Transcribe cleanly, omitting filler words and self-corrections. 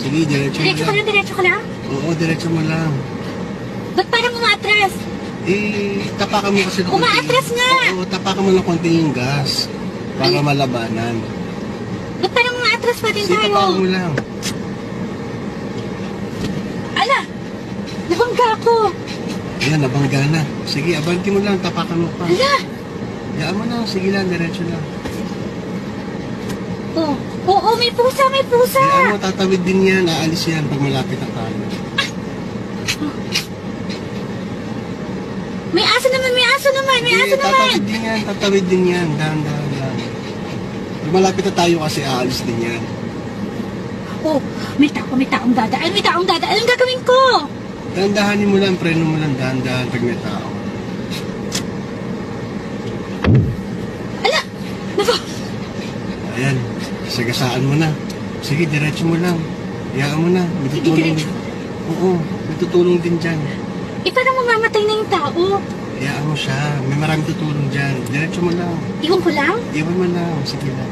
Sige, diretso mo Diretso ka lang. lang, diretso ka lang? Oo, diretso mo lang. Ba't parang umaatras? Tapakan mo kasi ng konti. Umaatras nga! Oo, tapakan mo ng konti yung gas. Para malabanan. Ba't parang umaatras pa din Sige, tapakan mo tayo? lang. Ala! Nabangga ako! Ayan, nabangga na. Sige, abanti mo lang, tapakan mo pa. Ala! Yaan mo lang, sige lang, diretso lang. Oh, oo, may pusa, may pusa! Yaan mo, tatawid din yan, aalis yan pag malapit na tayo. May aso naman, may aso naman, may aso naman! Tatawid din yan, dahan-dahan lang. Pag malapit na tayo kasi aalis din yan. Oh, may taong dadaan, may taong dadaan. Anong gagawin ko? Dahan-dahanin mo lang, preno mo lang, dahan-dahan pag may tao. Ala! Nako! Ayan, sagasaan mo na. Sige, diretso mo lang. Iyaan mo na, may Sige, tutulong diretso. din. Oo, may tutulong din dyan. Parang mamamatay na yung tao. Iyaan mo siya, may maraming tutulong dyan. Diretso mo lang. Iwan ko lang? Iwan mo lang, sige lang.